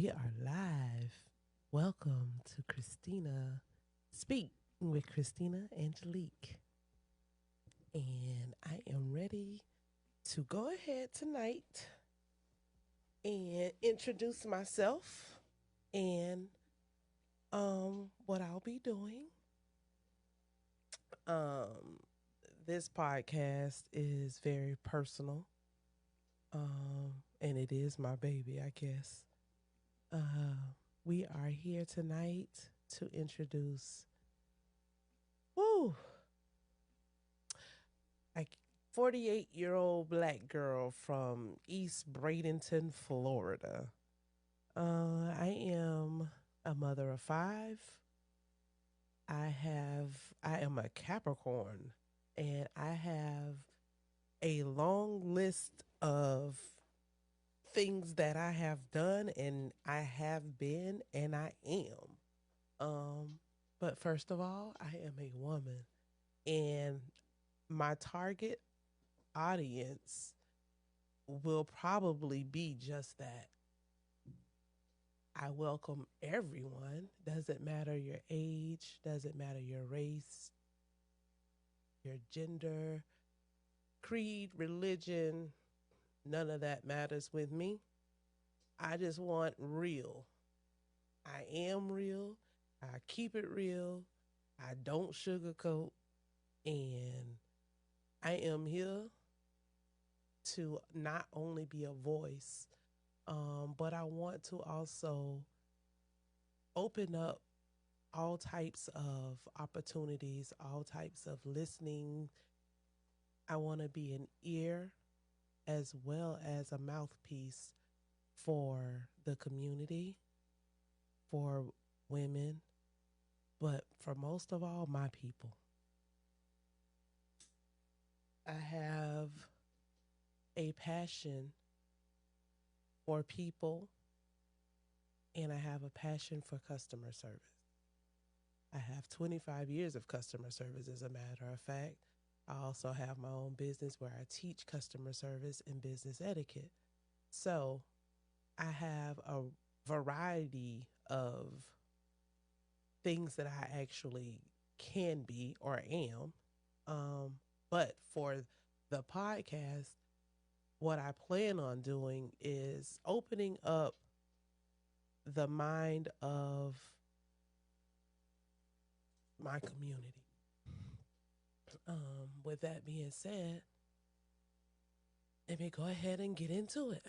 We are live. Welcome to Christina Speak with Christina Angelique. And I am ready to go ahead tonight and introduce myself and what I'll be doing. Um this podcast is very personal. And it is my baby, I guess. We are here tonight to introduce woo, a 48-year-old black girl from East Bradenton, Florida. I am a mother of five. I am a Capricorn, and I have a long list of things that I have done and I have been and I am. But first of all, I am a woman, and my target audience will probably be just that. I welcome everyone. Doesn't matter your age, doesn't matter your race, your gender, creed, religion, none of that matters with me. I just want real. I am real. I keep it real. I don't sugarcoat. And I am here to not only be a voice, but I want to also open up all types of opportunities, all types of listening. I want to be an ear as well as a mouthpiece for the community, for women, but for most of all, my people. I have a passion for people and I have a passion for customer service. I have 25 years of customer service, as a matter of fact. I also have my own business where I teach customer service and business etiquette. So I have a variety of things that I actually can be or am. Um, but for the podcast, what I plan on doing is opening up the mind of my community. With that being said, let me go ahead and get into it.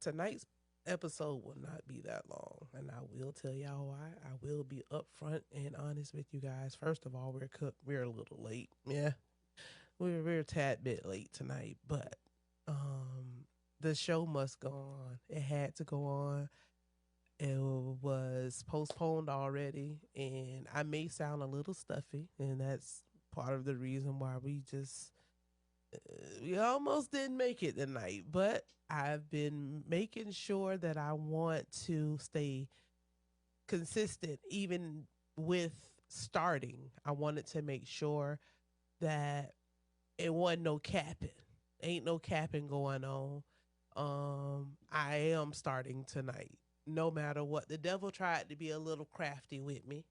Tonight's episode will not be that long, and I will tell y'all why. I will be upfront and honest with you guys. First of all, we're a little late. Yeah, we're a tad bit late tonight, but the show must go on. It had to go on. It was postponed already, and I may sound a little stuffy, and that's part of the reason why we almost didn't make it tonight. But I've been making sure that I want to stay consistent, even with starting. I wanted to make sure that it wasn't no capping. Ain't no capping going on. I am starting tonight. No matter what. The devil tried to be a little crafty with me.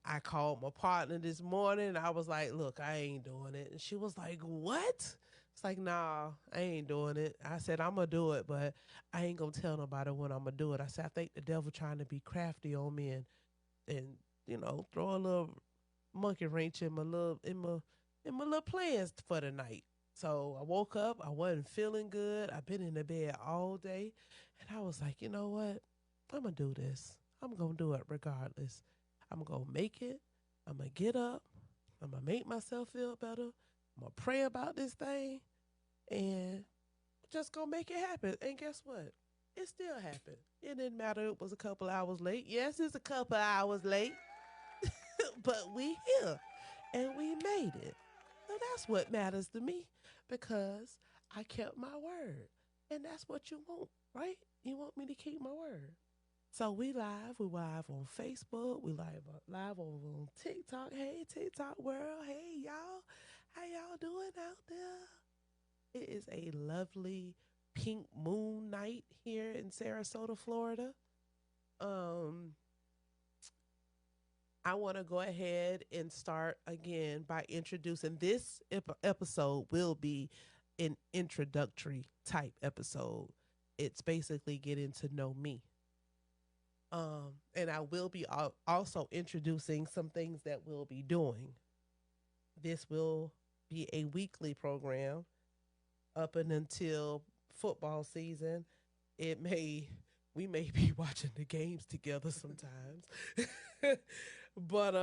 I called my partner this morning. I was like, look, I ain't doing it. And she was like, what? It's like, nah, I ain't doing it. I said, I'm going to do it, but I ain't going to tell nobody when I'm going to do it. I said, I think the devil trying to be crafty on me and throw a little monkey wrench in my little plans for the night. So I woke up, I wasn't feeling good. I've been in the bed all day. And I was like, you know what? I'm going to do this. I'm going to do it regardless. I'm going to make it. I'm going to get up. I'm going to make myself feel better. I'm going to pray about this thing and just going to make it happen. And guess what? It still happened. It didn't matter. It was a couple hours late. Yes, it's a couple hours late, but we here and we made it. So that's what matters to me because I kept my word. And that's what you want, right? You want me to keep my word. So we live on Facebook, we live on TikTok. Hey TikTok world, hey y'all, how y'all doing out there? It is a lovely pink moon night here in Sarasota, Florida. Um, I want to go ahead and start again by introducing this episode will be an introductory type episode. It's basically getting to know me. And I will be also introducing some things that we'll be doing. This will be a weekly program up and until football season. It may we may be watching the games together sometimes. But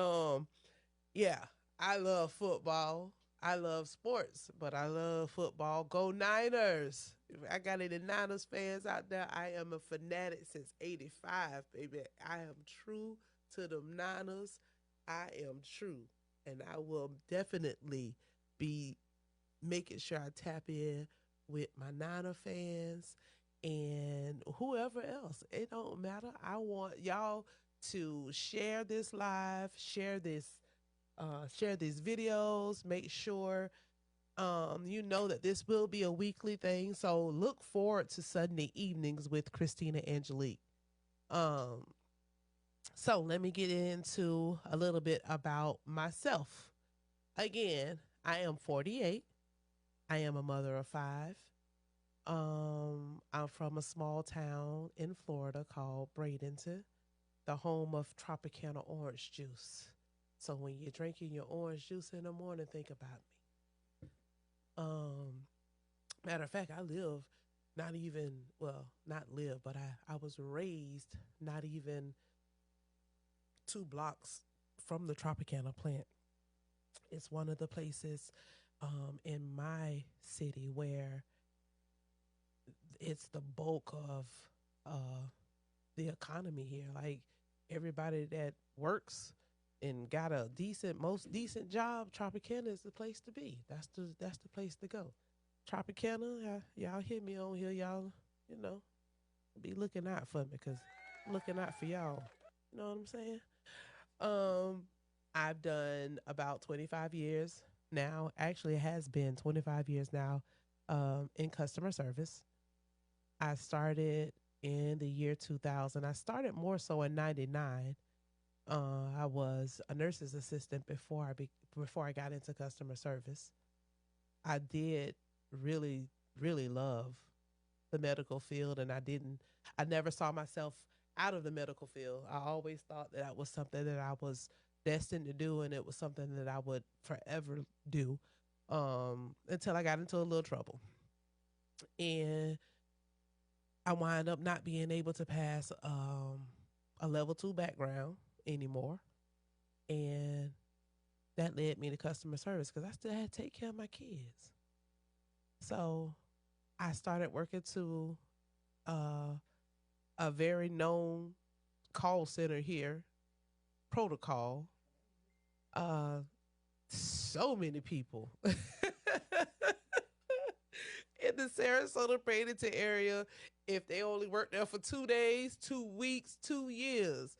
yeah, I love football. I love sports, but I love football. Go Niners. If I got any Niners fans out there, I am a fanatic since 85, baby. I am true to the Niners. I am true. And I will definitely be making sure I tap in with my Niner fans and whoever else. It don't matter. I want y'all to share this live, share these videos, make sure you know that this will be a weekly thing. So look forward to Sunday evenings with Christina Angelique. Um, so let me get into a little bit about myself. Again, I am 48. I am a mother of five. I'm from a small town in Florida called Bradenton, the home of Tropicana orange juice. So when you're drinking your orange juice in the morning, think about me. Matter of fact, I live not even not live, but I was raised not even 2 blocks from the Tropicana plant. It's one of the places in my city where it's the bulk of uh, the economy here. Like everybody that works and got a most decent job, Tropicana is the place to be. That's the place to go. Tropicana, y'all hit me on here, y'all. You know, be looking out for me because I'm looking out for y'all. You know what I'm saying? Um, I've done about 25 years now. Actually, it has been 25 years now in customer service. I started in the year 2000. I started more so in 99. I was a nurse's assistant before I got into customer service. I did really really love the medical field, and I never saw myself out of the medical field. I always thought that was something that I was destined to do, and it was something that I would forever do until I got into a little trouble. And I wind up not being able to pass a level 2 background anymore. And that led me to customer service because I still had to take care of my kids. So I started working to uh, a very known call center here, Protocol. Uh, so many people in the Sarasota Bradenton area. If they only worked there for 2 days, 2 weeks, 2 years.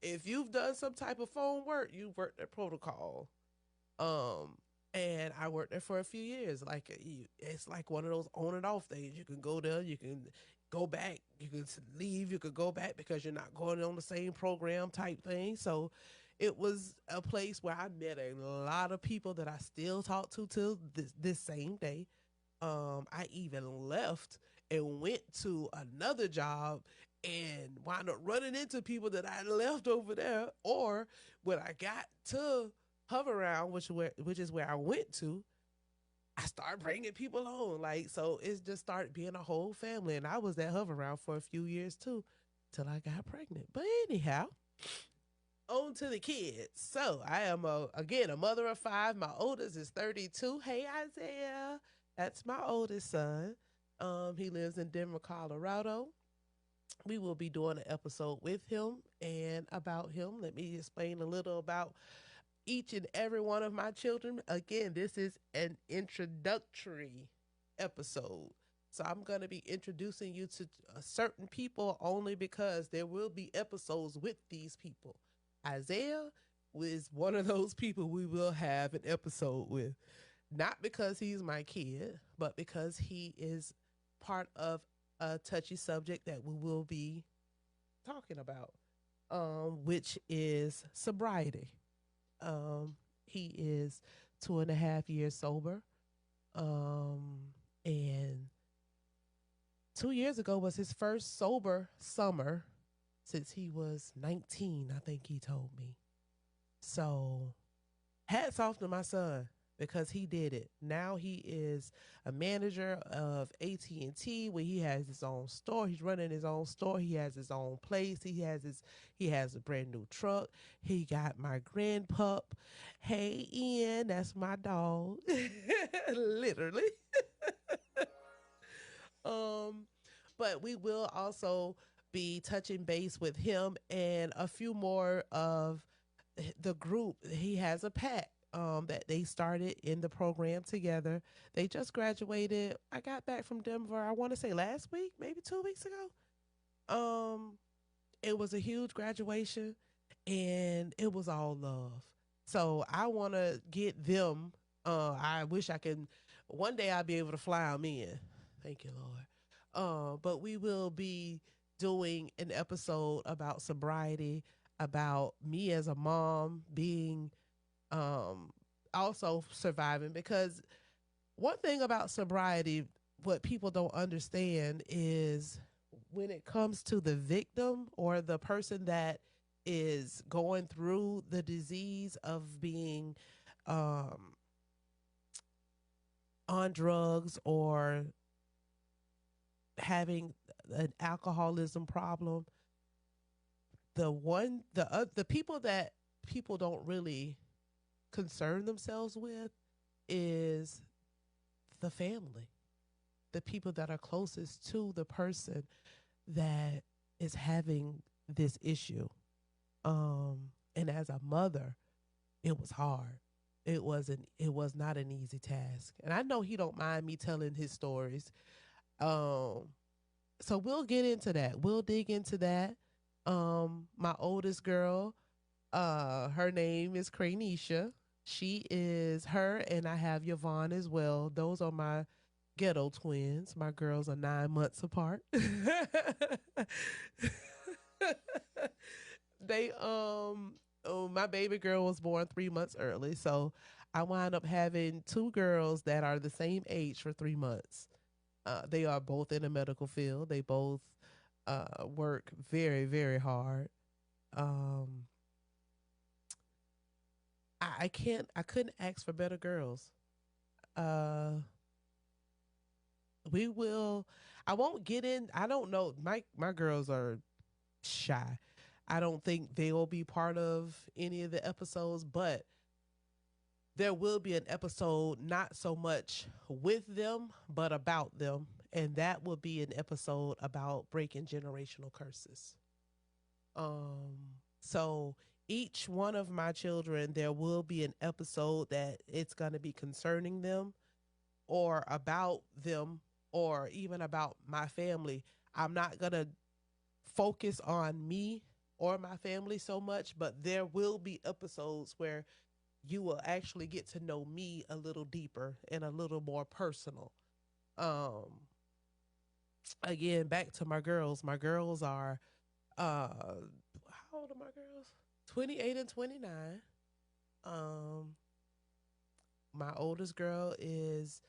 If you've done some type of phone work, you worked at Protocol. Um, and I worked there for a few years. Like it's like one of those on and off things. You can go there, you can go back, you can leave, you could go back because you're not going on the same program type thing. So it was a place where I met a lot of people that I still talk to till this same day. I even left and went to another job and wound up running into people that I left over there. Or when I got to Hover Around, which is where I went to, I started bringing people on. Like so, it just started being a whole family. And I was at Hover Around for a few years too, till I got pregnant. But anyhow, on to the kids. So I am again a mother of five. My oldest is 32. Hey Isaiah, that's my oldest son. He lives in Denver, Colorado. We will be doing an episode with him and about him. Let me explain a little about each and every one of my children. Again, this is an introductory episode. So I'm going to be introducing you to certain people only because there will be episodes with these people. Isaiah is one of those people we will have an episode with. Not because he's my kid, but because he is part of a touchy subject that we will be talking about, which is sobriety. Um, he is 2.5 years sober. Um, and 2 years ago was his first sober summer since he was 19, I think he told me. So hats off to my son because he did it. Now he is a manager of AT&T where he has his own store. He's running his own store. He has his own place. He has a brand new truck. He got my grandpup. Hey Ian, that's my dog. Literally. Um but we will also be touching base with him and a few more of the group. He has a pack that they started in the program together. They just graduated. I got back from Denver, I want to say last week, maybe 2 weeks ago. Um, it was a huge graduation and it was all love. So I want to get them. I wish I can. One day I'll be able to fly them in. Thank you, Lord. But we will be doing an episode about sobriety, about me as a mom being um, also surviving. Because one thing about sobriety, what people don't understand is when it comes to the victim or the person that is going through the disease of being um, on drugs or having an alcoholism problem, the people that people don't really concern themselves with is the family, the people that are closest to the person that is having this issue. And as a mother, it was hard. It was not an easy task. And I know he don't mind me telling his stories. Um so we'll get into that. We'll dig into that. My oldest girl, her name is Crainisha. She is her, and I have Yvonne as well. Those are my ghetto twins. My girls are 9 months apart. they my baby girl was born 3 months early, so I wound up having two girls that are the same age for 3 months. They are both in the medical field. They both work very, very hard. Um, I couldn't ask for better girls. Uh, we will. I won't get in. I don't know. My girls are shy. I don't think they will be part of any of the episodes, but there will be an episode not so much with them, but about them. And that will be an episode about breaking generational curses. So each one of my children, there will be an episode that it's going to be concerning them or about them or even about my family. I'm not going to focus on me or my family so much, but there will be episodes where you will actually get to know me a little deeper and a little more personal. Um, Again, back to my girls. My girls are how old are my girls? 28 and 29. Um, my oldest girl is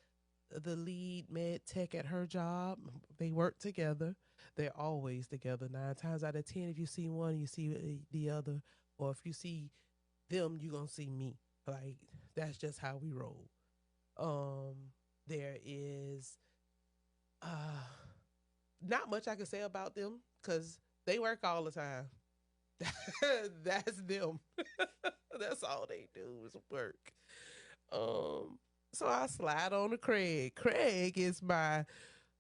the lead med tech at her job. They work together. They're always together. 9 times out of 10, if you see one, you see the other. Or if you see them, you're going to see me. Like, that's just how we roll. Um, there is uh, not much I can say about them because they work all the time. That's them. That's all they do is work. Um, so I slide on to Craig. Craig is my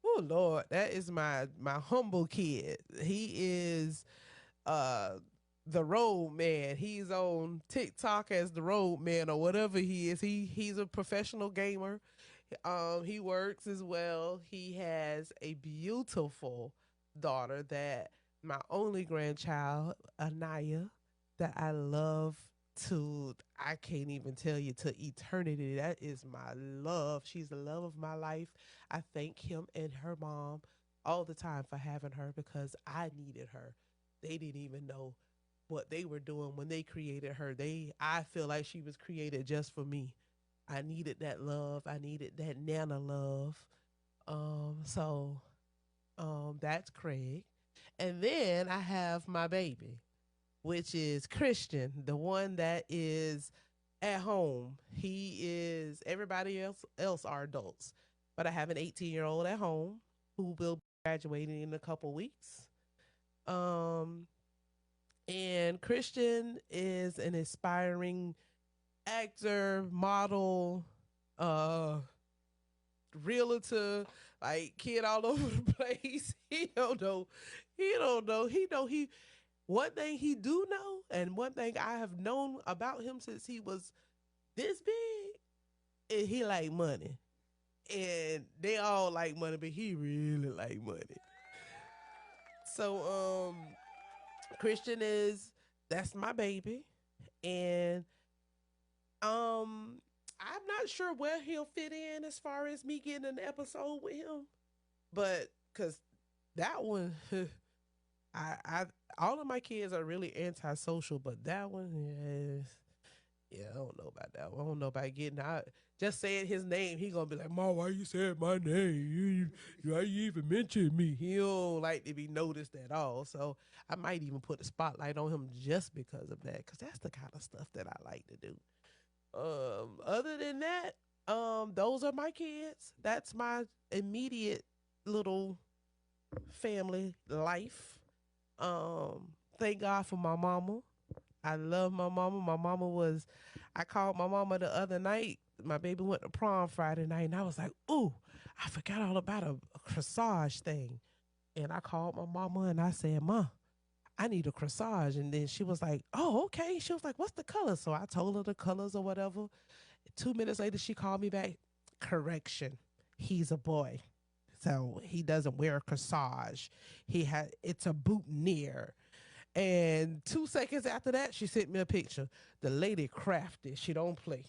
oh Lord, that is my humble kid. He is uh the road man. He's on TikTok as the road man or whatever he is. He's a professional gamer. He works as well. He has a beautiful daughter that my only grandchild, Anaya, that I love to, I can't even tell you, to eternity. That is my love. She's the love of my life. I thank him and her mom all the time for having her because I needed her. They didn't even know what they were doing when they created her. I feel like she was created just for me. I needed that love. I needed that Nana love. So that's Craig. And then I have my baby, which is Christian, the one that is at home. He is, everybody else are adults, but I have an 18-year-old at home who will be graduating in a couple weeks. Um, and Christian is an aspiring actor, model, uh, realtor, like kid all over the place. He don't know. He don't know. He know he one thing he do know, and one thing I have known about him since he was this big, is he like money. And they all like money, but he really like money. So Christian is that's my baby. And I'm not sure where he'll fit in as far as me getting an episode with him. But cause that one I all of my kids are really antisocial, but that one is yeah, I don't know about that one. I don't know about getting out. Just saying his name, he gonna be like, "Mom, why you saying my name? Why you even mention me?" He don't like to be noticed at all. So I might even put a spotlight on him just because of that, because that's the kind of stuff that I like to do. Other than that, those are my kids. That's my immediate little family life. Thank God for my mama. I love my mama. My mama was, I called my mama the other night. My baby went to prom Friday night, and I was like, ooh, I forgot all about a corsage thing. And I called my mama and I said, Ma, I need a corsage. And then she was like, oh, okay. She was like, what's the color? So I told her the colors or whatever. 2 minutes later, she called me back. Correction. He's a boy. So he doesn't wear a corsage. It's a boutonniere. And 2 seconds after that, she sent me a picture. The lady crafted. She don't play.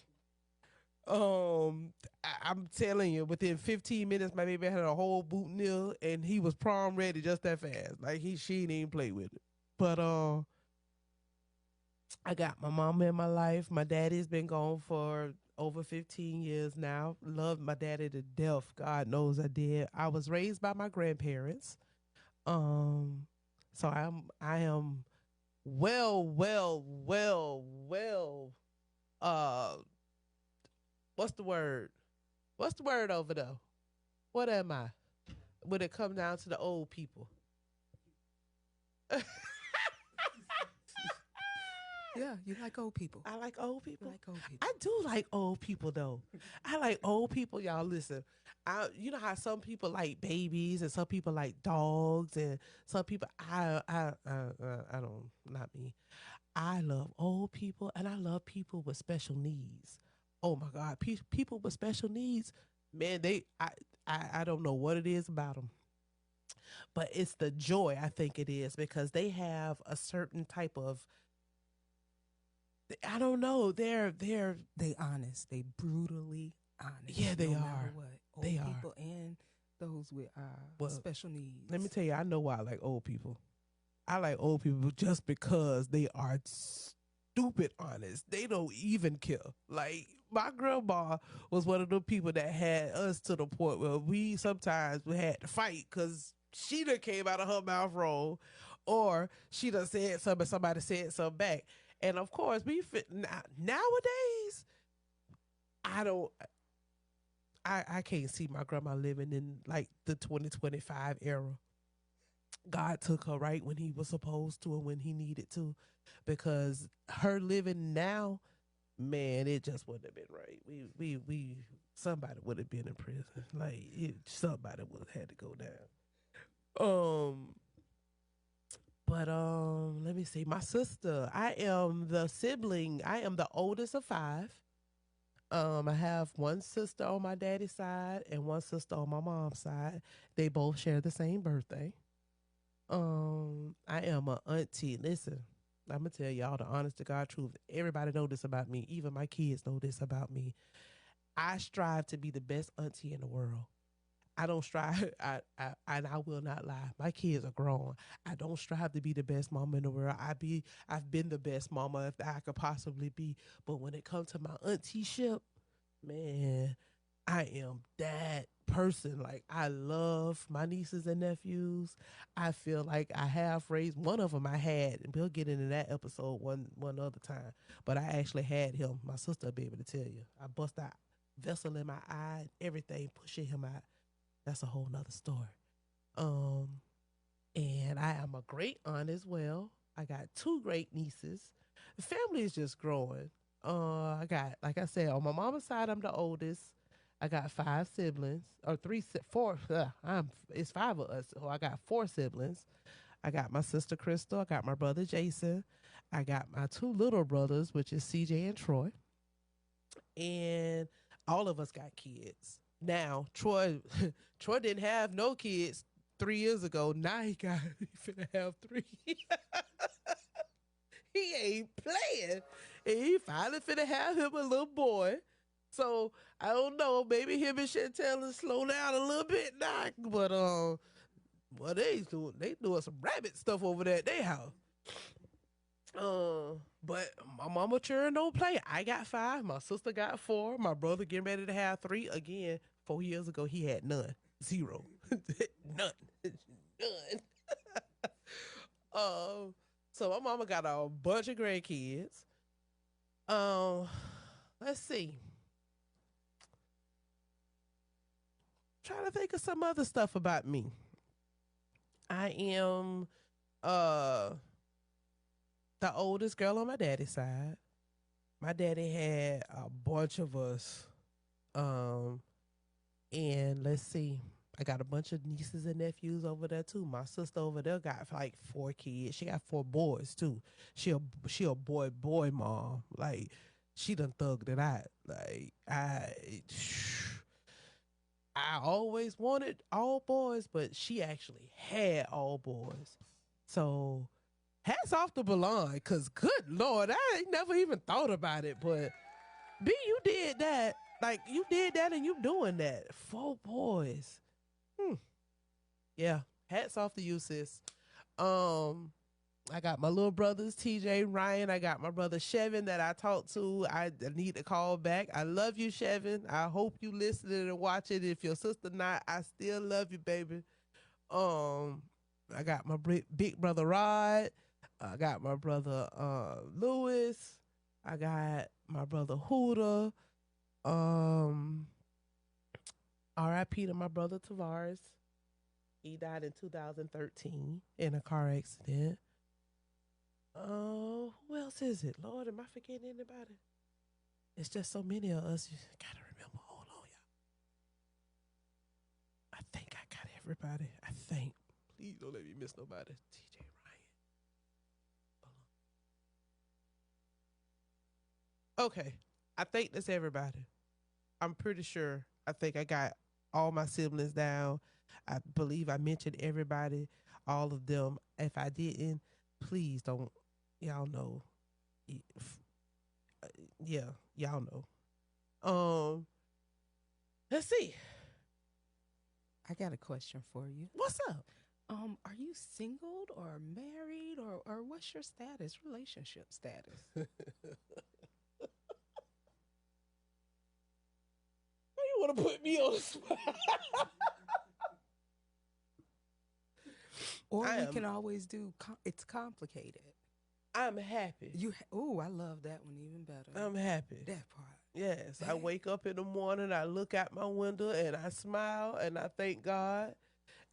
I'm telling you, within 15 minutes, my baby had a whole boutonniere, and he was prom ready just that fast. Like she didn't even play with it. But I got my mama in my life. My daddy's been gone for over 15 years now. Loved my daddy to death. God knows I did. I was raised by my grandparents. Um, so I am well. Uh, what's the word? What's the word over there? What am I? When it comes down to the old people. Yeah, you like old people. I like old You people. like old people. I do like old people though. I like old people. Y'all listen. You know how some people like babies and some people like dogs and some people I don't, not me. I love old people and I love people with special needs. Oh my God, people with special needs, man, I don't know what it is about them, but it's the joy. I think it is because they have a certain type of, I don't know. They honest. They brutally honest. Yeah, they no are. matter what. Old They are. people and those with Well, special needs. let me tell you, I know why I like old people. I like old people just because they are stupid honest. They don't even care. Like my grandma was one of the people that had us to the point where we had to fight because she done came out of her mouth wrong, or she done said something, somebody said something back. And of course, nowadays, I don't. I can't see my grandma living in like the 2025 era. God took her right when he was supposed to and when he needed to, because her living now, man, it just wouldn't have been right. We somebody would have been in prison. Like somebody would have had to go down. Um, but let me see. My sister, I am the sibling. I am the oldest of five. I have one sister on my daddy's side and one sister on my mom's side. They both share the same birthday. I am a auntie. Listen, I'm gonna tell y'all the honest to God truth. Everybody know this about me. Even my kids know this about me. I strive to be the best auntie in the world. I don't strive. And I will not lie. My kids are grown. I don't strive to be the best mama in the world. I've been the best mama if I could possibly be. But when it comes to my auntie ship, man, I am that person. Like I love my nieces and nephews. I feel like I have raised one of them. I had, and we'll get into that episode one other time. But I actually had him. My sister will be able to tell you. I bust out vessel in my eye, and everything pushing him out. That's a whole nother story. Um, and I am a great aunt as well. I got two great nieces. The family is just growing. I got, like I said, on my mama's side, I'm the oldest. I got five siblings, or four. It's five of us. So I got four siblings. I got my sister Crystal. I got my brother Jason. I got my two little brothers, which is CJ and Troy. And all of us got kids. Now, Troy, Troy didn't have no kids 3 years ago. Now he finna have three. He ain't playing. And he finally finna have him a little boy. So I don't know. Maybe him and Chantel will slow down a little bit now. But well they doing some rabbit stuff over there at their house. But my mama children don't play. I got five. My sister got four. My brother getting ready to have three. Again, 4 years ago he had none. Zero. None. None. um, so my mama got a bunch of grandkids. Um, let's see. Trying to think of some other stuff about me. I am uh the oldest girl on my daddy's side. My daddy had a bunch of us. Um, and let's see. I got a bunch of nieces and nephews over there too. My sister over there got like four kids. She got four boys too. She a boy mom. Like she done thugged it out. Like I always wanted all boys, but she actually had all boys. So hats off to Belon, cause good lord, I ain't never even thought about it. But B, you did that. Like you did that, and you doing that. Four boys. Hmm. Yeah. Hats off to you, sis. Um, I got my little brothers, TJ, Ryan. I got my brother Chevin that I talked to. I need to call back. I love you, Chevin. I hope you listening and watching. If your sister not, I still love you, baby. Um, I got my big brother Rod. I got my brother Lewis. I got my brother Huda. Um, R.I.P. to my brother Tavares. He died in 2013 in a car accident. Oh, who else is it? Lord, am I forgetting anybody? It's just so many of us. You gotta remember. Hold on, y'all. I think I got everybody. I think. Please don't let me miss nobody. TJ Ryan. Okay. I think that's everybody. I'm pretty sure. I think I got all my siblings down. I believe I mentioned everybody, all of them. If I didn't, please don't. Y'all know. Yeah, y'all know. Let's see. I got a question for you. What's up? Are you single or married or what's your status, relationship status? Why you want to put me on the spot? Or we can always do. It's complicated. I'm happy. I love that one even better. I'm happy. That part. Yes, I wake up in the morning, I look out my window, and I smile, and I thank God.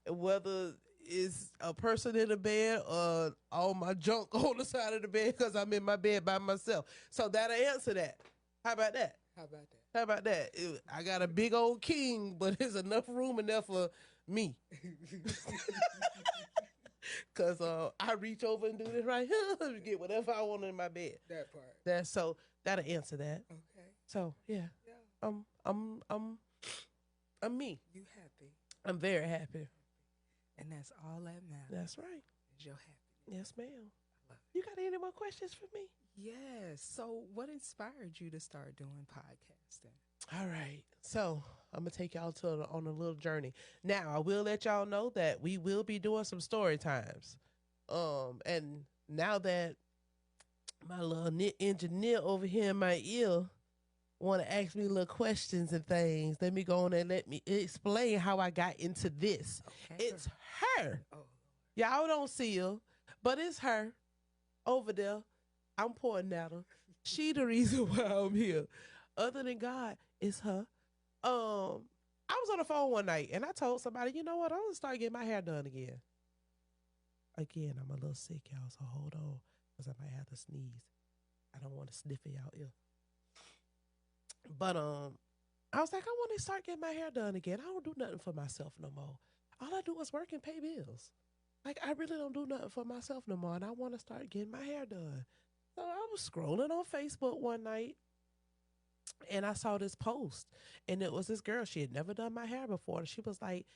Whether it's a person in the bed or all my junk on the side of the bed because I'm in my bed by myself. So that'll answer that. How about that? How about that? How about that? I got a big old king, but there's enough room in there for me. Cause I reach over and do this right here, get whatever I want in my bed. That part. That'll answer that. Okay. So yeah. I'm me. You happy. I'm very happy. And that's all that matters. That's right. Is your happiness. Yes, ma'am. You got any more questions for me? Yes. So, what inspired you to start doing podcasting? All right. So I'm gonna take y'all on a little journey. Now I will let y'all know that we will be doing some story times. And now that my little engineer over here in my ear want to ask me little questions and things, let me go on and let me explain how I got into this. Okay. It's her. Oh, Y'all don't see her, but it's her over there. I'm pointing at her. She the reason why I'm here. Other than God, it's her. I was on the phone one night and I told somebody, you know what, I'm gonna start getting my hair done again. Again, I'm a little sick, y'all, so hold on, because I might have to sneeze. I don't want to sniff it out here. But I was like, I want to start getting my hair done again. I don't do nothing for myself no more. All I do is work and pay bills. Like I really don't do nothing for myself no more, and I want to start getting my hair done. So I was scrolling on Facebook one night and I saw this post, and it was this girl. She had never done my hair before. And she was like,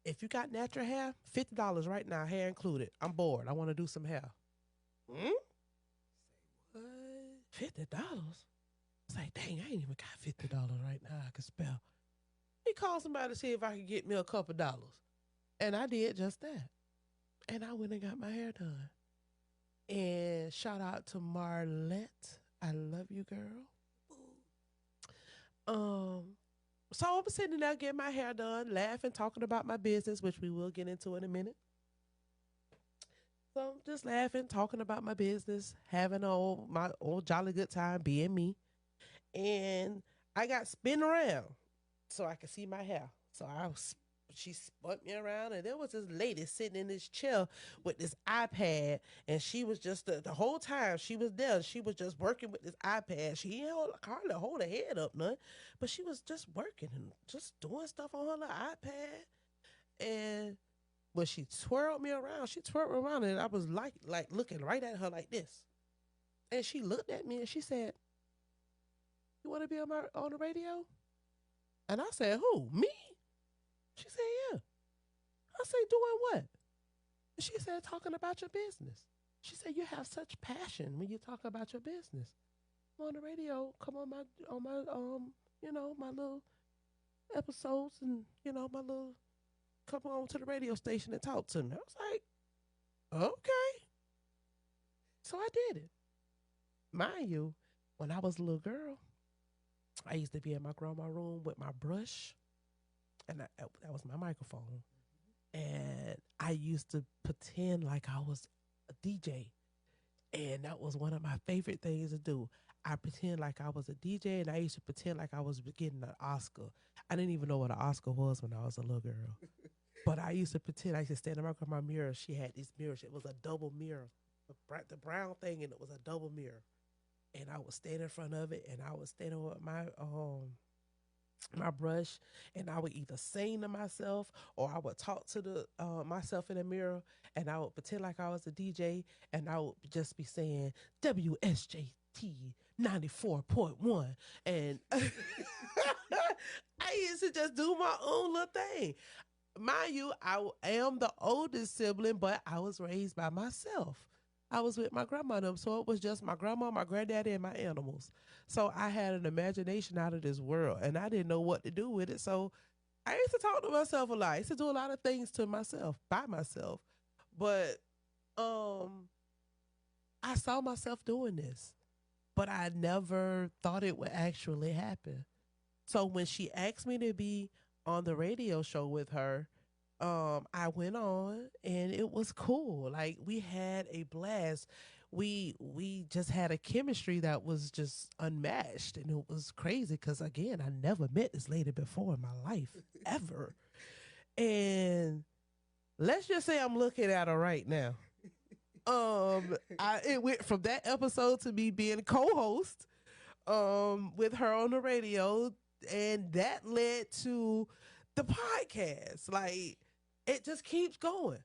if you got natural hair, $50 right now, hair included. I'm bored. I want to do some hair. Hmm? what? $50? It's like, dang, I ain't even got $50 right now. I can spell. He called somebody to see if I could get me a couple dollars. And I did just that. And I went and got my hair done. And shout out to Marlette. I love you, girl. Um, so I'm sitting there getting my hair done, laughing, talking about my business, which we will get into in a minute. So I'm just laughing, talking about my business, having my old jolly good time being me. And I got spin around so I could see my hair. So she spun me around, and there was this lady sitting in this chair with this iPad, and she was just the whole time she was there. She was just working with this iPad. She didn't hardly hold her head up, none, but she was just working and just doing stuff on her little iPad. And when she twirled me around, she twirled me around, and I was like looking right at her like this. And she looked at me and she said, "You want to be on the radio?" And I said, "Who? Me?" She said, "Yeah." I said, "Doing what?" And she said, "Talking about your business." She said, "You have such passion when you talk about your business. I'm on the radio, come on my my little episodes, and my little come on to the radio station and talk to me." I was like, "Okay." So I did it. Mind you, when I was a little girl, I used to be in my grandma's room with my brush, and that was my microphone. And I used to pretend like I was a DJ, and that was one of my favorite things to do. I pretend like I was a DJ, and I used to pretend like I was getting an Oscar. I didn't even know what an Oscar was when I was a little girl, but I used to pretend. I used to stand in my mirror. She had these mirrors. It was a double mirror, the brown thing, and it was a double mirror. And I would stand in front of it, and I would stand with my brush, and I would either sing to myself or I would talk to the myself in the mirror, and I would pretend like I was a DJ, and I would just be saying WSJT 94.1, and I used to just do my own little thing. Mind you, am the oldest sibling, but I was raised by myself. I was with my grandma and them, so it was just my grandma, my granddaddy, and my animals. So I had an imagination out of this world, and I didn't know what to do with it. So I used to talk to myself a lot. I used to do a lot of things to myself by myself, but um, I saw myself doing this, but I never thought it would actually happen. So when she asked me to be on the radio show with her, I went on and it was cool. Like we had a blast. We just had a chemistry that was just unmatched, and it was crazy because again, I never met this lady before in my life ever. And let's just say I'm looking at her right now. It went from that episode to me being a co-host with her on the radio, and that led to the podcast. Like it just keeps going.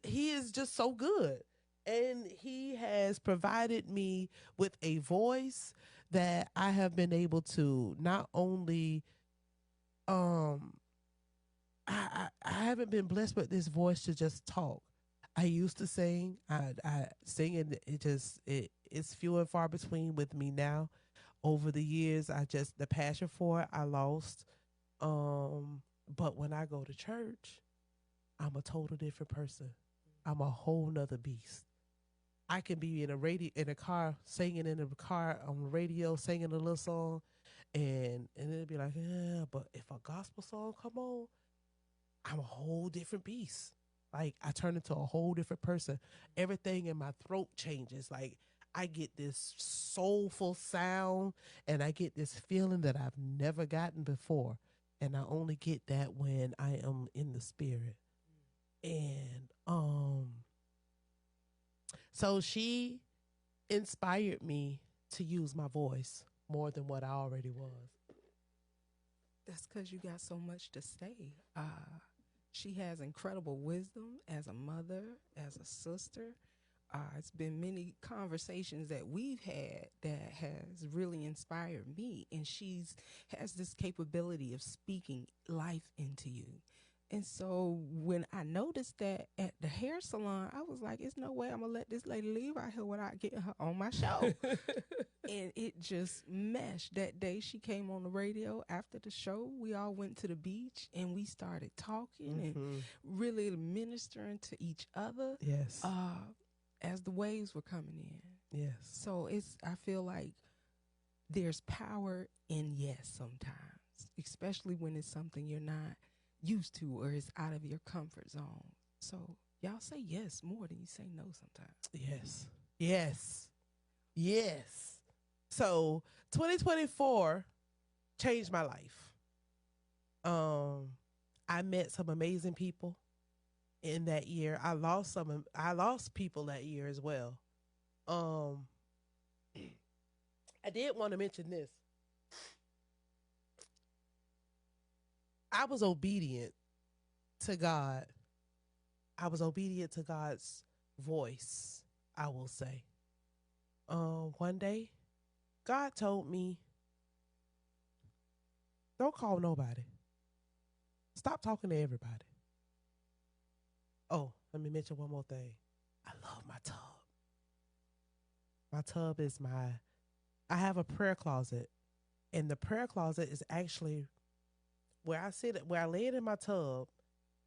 He is just so good, and he has provided me with a voice that I have been able to not only um I haven't been blessed with this voice to just talk. I used to sing. I singing. It's few and far between with me now. Over the years, I just the passion for it I lost. But when I go to church, I'm a total different person. I'm a whole nother beast. I can be in a car singing in the car on the radio singing a little song, and it'd be like, yeah. But if a gospel song come on, I'm a whole different beast. Like I turn into a whole different person. Everything in my throat changes. Like I get this soulful sound and I get this feeling that I've never gotten before. And I only get that when I am in the spirit. And so she inspired me to use my voice more than what I already was. That's because you got so much to say. She has incredible wisdom as a mother, as a sister. It's been many conversations that we've had that has really inspired me, and she's has this capability of speaking life into you. And so when I noticed that at the hair salon, I was like, "It's no way I'm gonna let this lady leave out here without getting her on my show." And it just meshed. That day she came on the radio after the show, we all went to the beach and we started talking and Mm-hmm. really ministering to each other Yes. uh, as the waves were coming in. Yes. So I feel like there's power in yes sometimes, especially when it's something you're not used to or it's out of your comfort zone. So y'all say yes more than you say no sometimes. Yes. Yes. Yes. So 2024 changed my life. Um, I met some amazing people in that year. I lost people that year as well. Um, I did want to mention this. I was obedient to God. I was obedient to God's voice, I will say. One day, God told me, don't call nobody. Stop talking to everybody. Oh, let me mention one more thing. I love my tub. My tub is I have a prayer closet, and the prayer closet is actually where I lay it in my tub.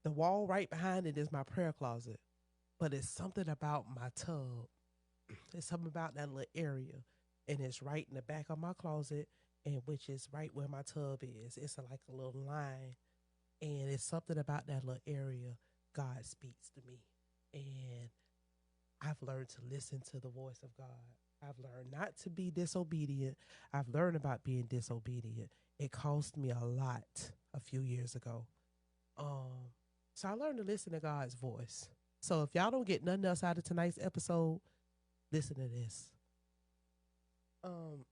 The wall right behind it is my prayer closet. But it's something about my tub. It's something about that little area. And it's right in the back of my closet, and which is right where my tub is. It's like a little line. And it's something about that little area. God speaks to me. And I've learned to listen to the voice of God. I've learned not to be disobedient. I've learned about being disobedient. It cost me a lot a few years ago. Um, so I learned to listen to God's voice. So if y'all don't get nothing else out of tonight's episode, listen to this. Um,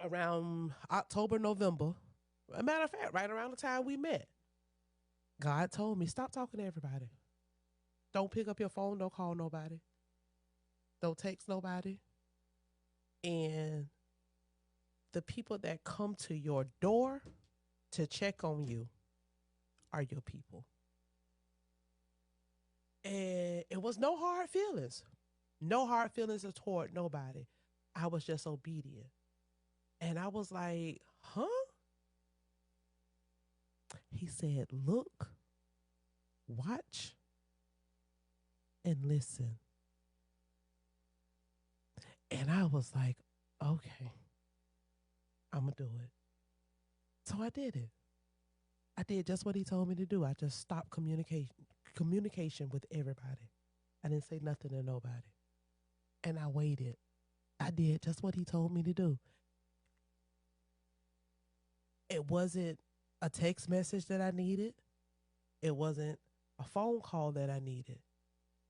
around October, November, a matter of fact, right around the time we met, God told me, stop talking to everybody. Don't pick up your phone. Don't call nobody. Don't text nobody. And the people that come to your door to check on you are your people. And it was no hard feelings. No hard feelings toward nobody. I was just obedient. And I was like, huh? He said, look, watch, and listen. And I was like, okay, I'm going to do it. So I did it. I did just what he told me to do. I just stopped communication with everybody. I didn't say nothing to nobody. And I waited. I did just what he told me to do. It wasn't a text message that I needed. It wasn't a phone call that I needed.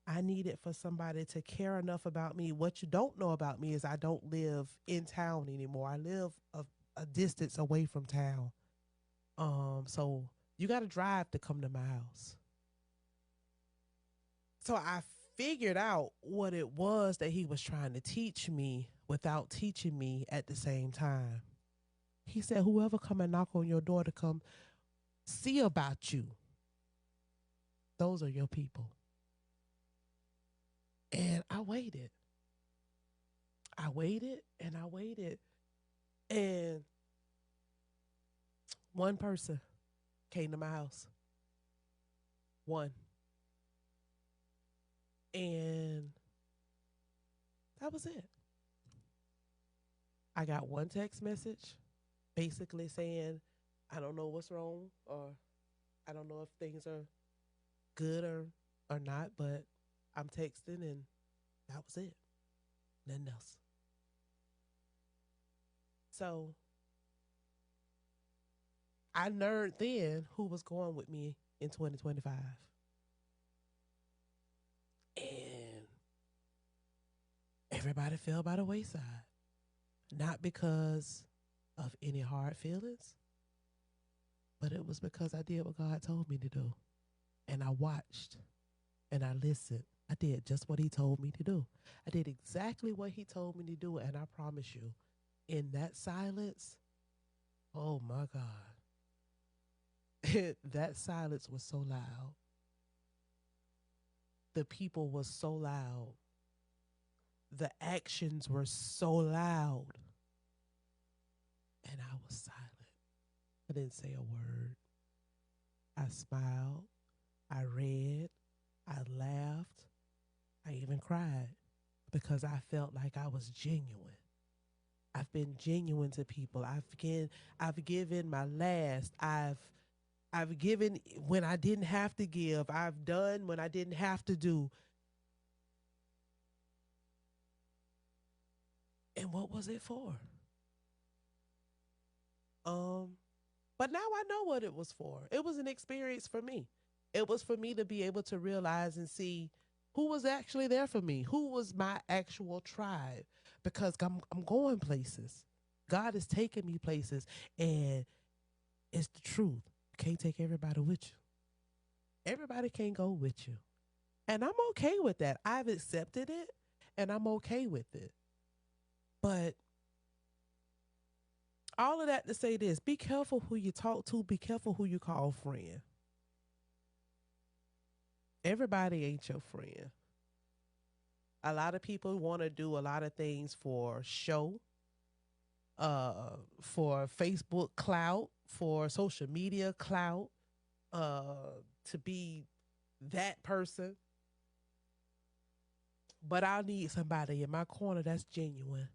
I needed for somebody to care enough about me. What you don't know about me is I don't live in town anymore. I live a distance away from town. So you got to drive to come to my house. So I figured out what it was that he was trying to teach me without teaching me at the same time. He said, whoever come and knock on your door to come see about you, those are your people. And I waited. I waited and I waited. And one person came to my house. One. And that was it. I got one text message basically saying, I don't know what's wrong, or I don't know if things are good or not, but I'm texting, and that was it. Nothing else. So I learned then who was going with me in 2025. And everybody fell by the wayside. Not because of any hard feelings, but it was because I did what God told me to do. And I watched and I listened. I did just what He told me to do. I did exactly what He told me to do. And I promise you, in that silence, oh my God, that silence was so loud. The people was so loud. The actions were so loud. And I was silent. I didn't say a word. I smiled. I read. I laughed. I even cried because I felt like I was genuine. I've been genuine to people. I've given my last. I've given when I didn't have to give. I've done when I didn't have to do. And what was it for? Um but now I know what it was for. It was an experience for me. It was for me to be able to realize and see who was actually there for me, who was my actual tribe, because I'm going places. God is taking me places, and it's the truth. You can't take everybody with you. Everybody can't go with you. And I'm okay with that. I've accepted it and I'm okay with it. But all of that to say this, be careful who you talk to, be careful who you call friend. Everybody ain't your friend. A lot of people want to do a lot of things for show, for Facebook clout, for social media clout, to be that person. But I need somebody in my corner that's genuine.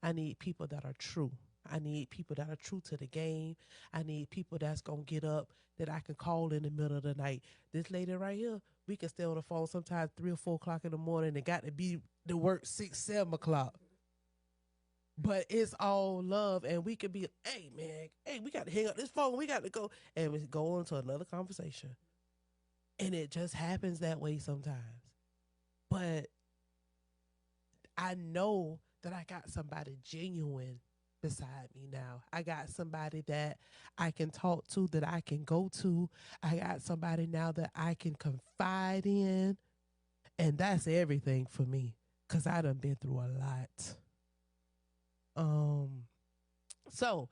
I need people that are true. I need people that are true to the game. I need people that's gonna get up that I can call in the middle of the night. This lady right here, we can stay on the phone sometimes 3 or 4 o'clock in the morning. It got to be to work 6, 7 o'clock. But it's all love, and we could be, hey man, hey, we got to hang up this phone. We got to go, and we go on to another conversation. And it just happens that way sometimes. But I know that I got somebody genuine beside me now. I got somebody that I can talk to, that I can go to. I got somebody now that I can confide in. And that's everything for me. Cause I done been through a lot. Um, so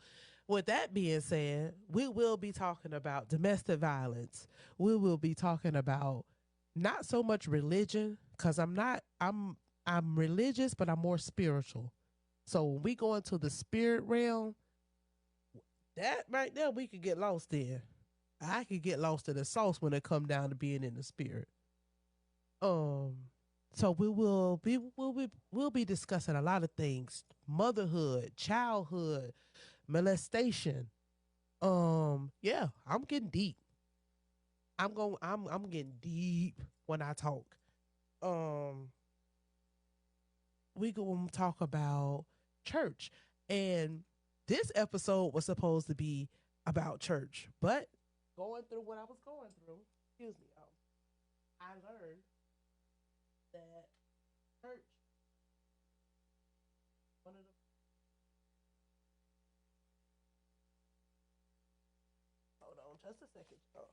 with that being said, we will be talking about domestic violence. We will be talking about not so much religion, because I'm religious, but I'm more spiritual. So when we go into the spirit realm, that right there we could get lost in. I could get lost in the sauce when it come down to being in the spirit. Um, so we'll be discussing a lot of things: motherhood, childhood, molestation. Yeah, I'm getting deep. I'm getting deep when I talk. Um, we gonna talk about church, and this episode was supposed to be about church, but going through what I was going through, excuse me, I learned that church, one of the, hold on just a second. Oh.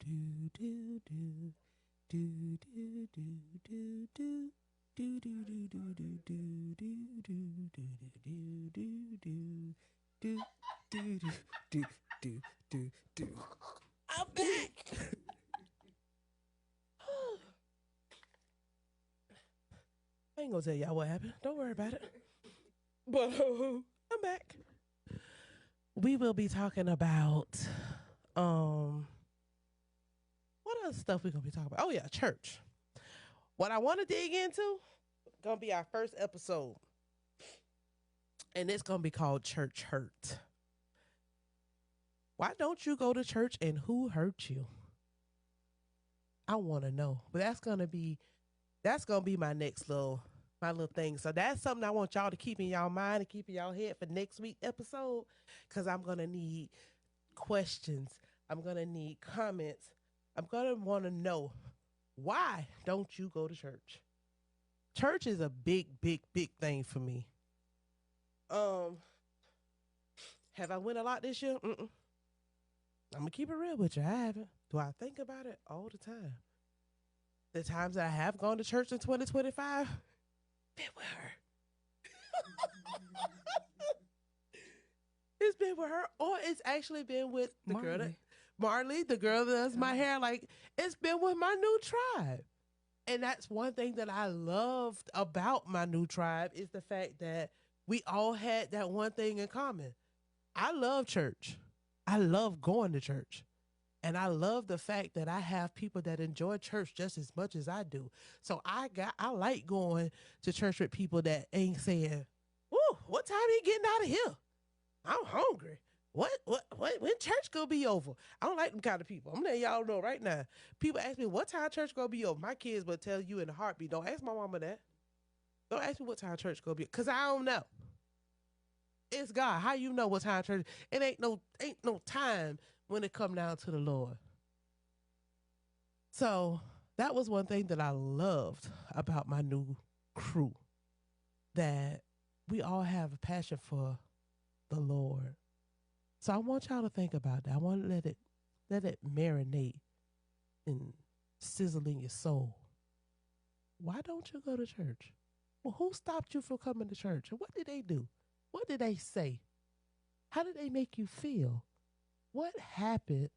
do do do do do do do. Do do do do do do do do do do do do do do do do do do. I'm back. I ain't gonna tell y'all what happened. Don't worry about it. But I'm back. We will be talking about um what other stuff we gonna be talking about? Oh yeah, church. What I want to dig into gonna be our first episode, and it's gonna be called Church Hurt. Why don't you go to church and who hurt you? I want to know. But that's gonna be my little thing. So that's something I want y'all to keep in y'all mind and keep in y'all head for next week episode. Cause I'm gonna need questions. I'm gonna need comments. I'm gonna want to know, why don't you go to church? Church is a big, big, big thing for me. Um, have I went a lot this year? Mm-mm. I'm gonna keep it real with you. I haven't. Do I think about it all the time? The times that I have gone to church in 2025, been with her. It's been with her, or it's actually been with the girl that Marley, the girl that does my hair. Like, it's been with my new tribe. And that's one thing that I loved about my new tribe, is the fact that we all had that one thing in common. I love church. I love going to church. And I love the fact that I have people that enjoy church just as much as I do. So I like going to church with people that ain't saying, "Woo, what time are you getting out of here? I'm hungry. What when church gonna be over?" I don't like them kind of people. I'm letting y'all know right now. People ask me what time church gonna be over. My kids will tell you in a heartbeat. Don't ask my mama that. Don't ask me what time church gonna be, cause I don't know. It's God. How you know what time church? It ain't no time when it come down to the Lord. So that was one thing that I loved about my new crew, that we all have a passion for the Lord. So I want y'all to think about that. I want to let it marinate and sizzle in your soul. Why don't you go to church? Well, who stopped you from coming to church? And what did they do? What did they say? How did they make you feel? What happened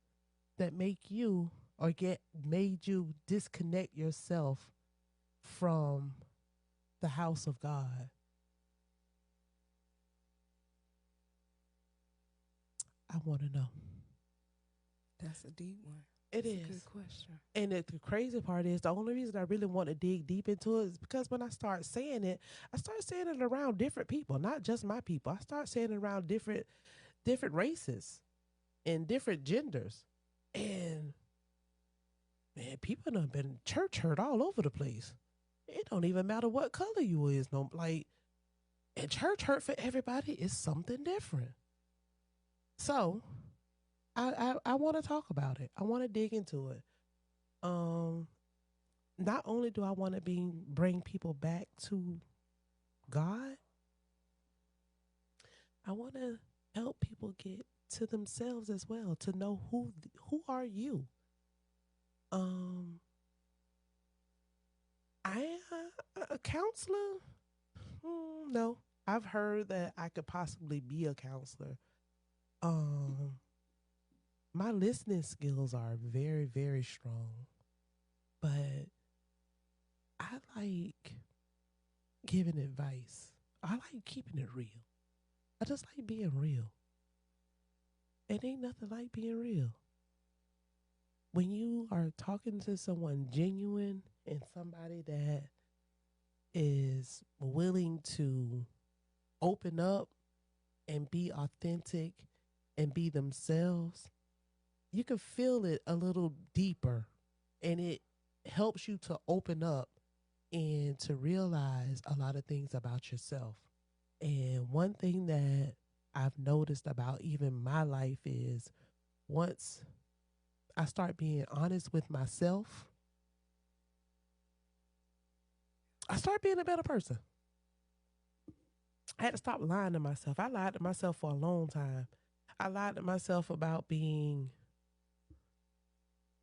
that make you or get made you disconnect yourself from the house of God? I want to know. That's a deep one. It That's is. a good question. And the crazy part is, the only reason I really want to dig deep into it is because when I start saying it, I start saying it around different people, not just my people. I start saying it around different races and different genders. And man, people done been church hurt all over the place. It don't even matter what color you is, no, like, and church hurt for everybody is something different. So I want to talk about it. I want to dig into it. Um, Not only do I want to bring people back to God, I want to help people get to themselves as well, to know who are you. Um, I a counselor? No, I've heard that I could possibly be a counselor. Um, my listening skills are very, very strong, but I like giving advice. I like keeping it real. I just like being real. It ain't nothing like being real. When you are talking to someone genuine and somebody that is willing to open up and be authentic and be themselves, you can feel it a little deeper, and it helps you to open up and to realize a lot of things about yourself. And one thing that I've noticed about even my life is, once I start being honest with myself, I start being a better person. I had to stop lying to myself. I lied to myself for a long time. I lied to myself about being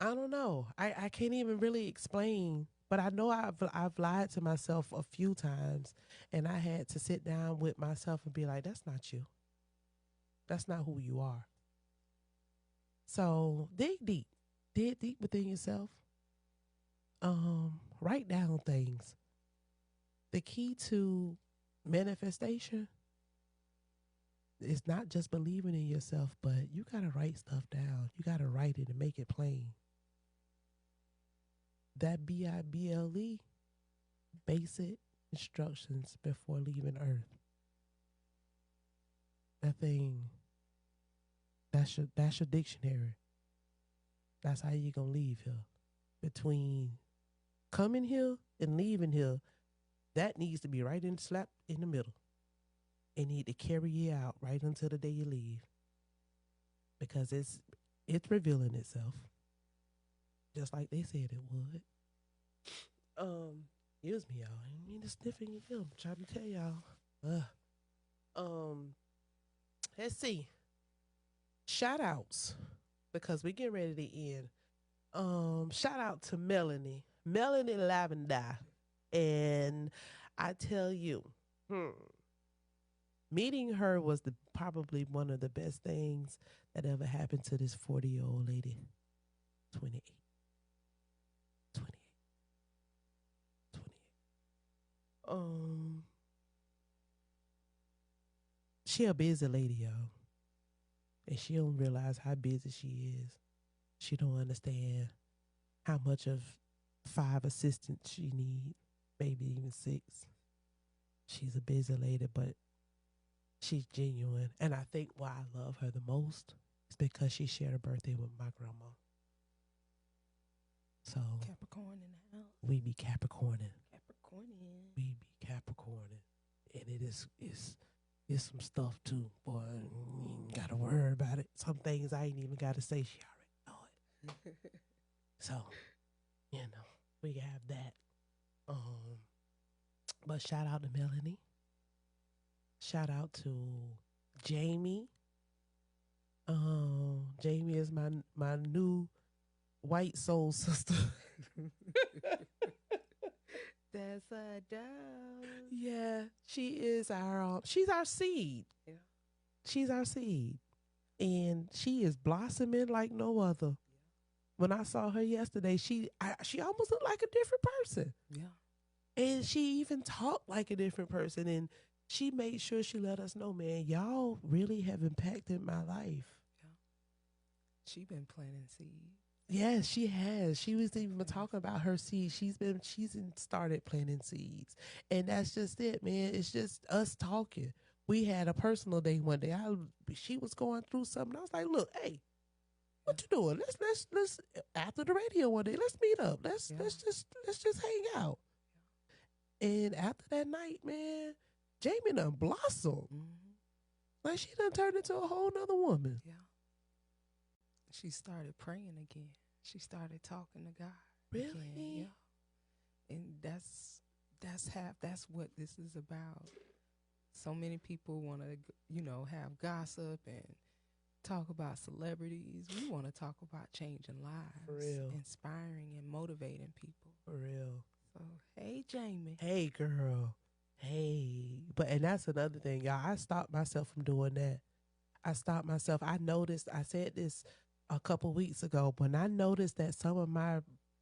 I don't know. I can't even really explain, but I know I've lied to myself a few times, and I had to sit down with myself and be like, "That's not you. That's not who you are." So dig deep within yourself. Write down things. The key to manifestation is not just believing in yourself, but you gotta write stuff down. You gotta write it and make it plain. That BIBLE, basic instructions before leaving Earth. That thing, that's your dictionary. That's how you gonna leave here. Between coming here and leaving here, that needs to be right in slap in the middle. It need to carry you out right until the day you leave. Because it's revealing itself. Just like they said it would. Excuse me, y'all. I didn't mean to sniff in your ear. I'm trying to tell y'all. Ugh. Um, let's see. Shout outs. Because we get ready to end. Shout out to Melanie Lavender. And I tell you, hmm, meeting her was the probably one of the best things that ever happened to this 40-year-old lady. 28. 28. 28. She a busy lady, y'all. And she don't realize how busy she is. She don't understand how much of 5 assistants she need, maybe even 6. She's a busy lady, but she's genuine. And I think why I love her the most is because she shared a birthday with my grandma. So Capricorn in the house. we be Capricorning. Capricornian. We be Capricorning. And it's some stuff too, boy. You ain't gotta worry about it. Some things I ain't even gotta say. She already know it. So, we have that. But shout out to Melanie. Shout out to Jamie. Jamie is my new white soul sister. That's a dog. Yeah, she's our seed. Yeah. She's our seed. And she is blossoming like no other. When I saw her yesterday, she almost looked like a different person. Yeah. And she even talked like a different person. And she made sure she let us know, man, y'all really have impacted my life. Yeah. She been planting seeds. Yes, she has. She was even talking about her seeds. Started planting seeds. And that's just it, man. It's just us talking. We had a personal day one day. She was going through something. I was like, look, hey, what you doing? Let's after the radio one day, let's meet up. Let's just hang out. And after that night, man, Jamie done blossomed. Mm-hmm. Like she done turned into a whole nother woman. Yeah. She started praying again. She started talking to God. Really? Again. Yeah. And that's what this is about. So many people want to, have gossip and talk about celebrities. We want to talk about changing lives. For real. Inspiring and motivating people. For real. So, hey, Jamie. Hey, girl. Hey. And that's another thing, y'all. I stopped myself from doing that. I noticed, I said this a couple weeks ago, when I noticed that some of my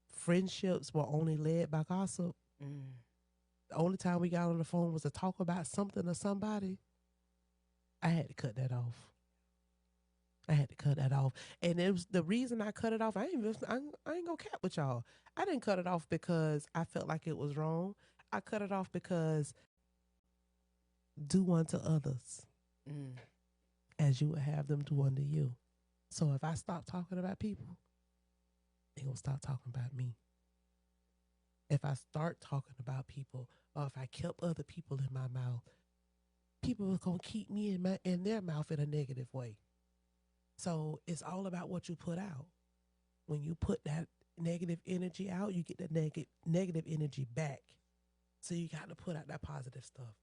friendships were only led by gossip. The only time we got on the phone was to talk about something or somebody. I had to cut that off. And it was the reason I cut it off. I ain't gonna cap with y'all. I didn't cut it off because I felt like it was wrong. I cut it off because do unto others as you would have them do unto you. So if I stop talking about people, they gonna stop talking about me. If I start talking about people, or if I kept other people in my mouth, people are gonna keep me in their mouth in a negative way. So it's all about what you put out. When you put that negative energy out, you get the negative energy back. So you got to put out that positive stuff.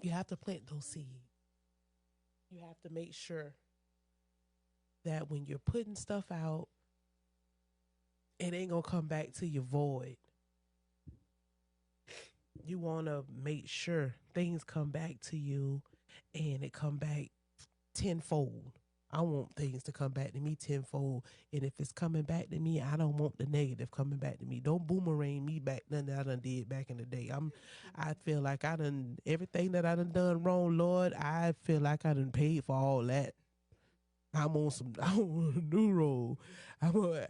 You have to plant those seeds. You have to make sure that when you're putting stuff out, It ain't gonna come back to you void. You wanna make sure things come back to you and it come back tenfold. I want things to come back to me tenfold. And if it's coming back to me, I don't want the negative coming back to me. Don't boomerang me back nothing that I done did back in the day. I feel like I done everything that I done wrong, Lord, I feel like I done paid for all that. I'm on a new road.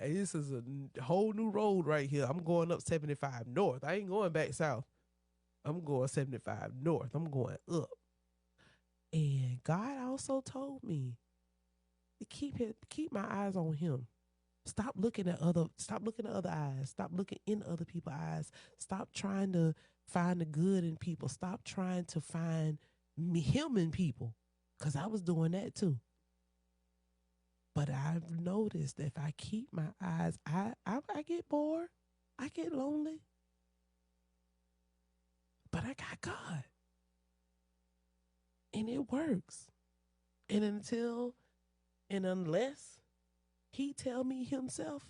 This is a whole new road right here. I'm going up 75 north. I ain't going back south. I'm going 75 north. I'm going up. And God also told me to keep my eyes on him. Stop looking at other eyes. Stop looking in other people's eyes. Stop trying to find the good in people. Stop trying to find him in people. Cause I was doing that too. But I've noticed if I keep my eyes, I get bored. I get lonely. But I got God. And it works. And unless he tell me himself,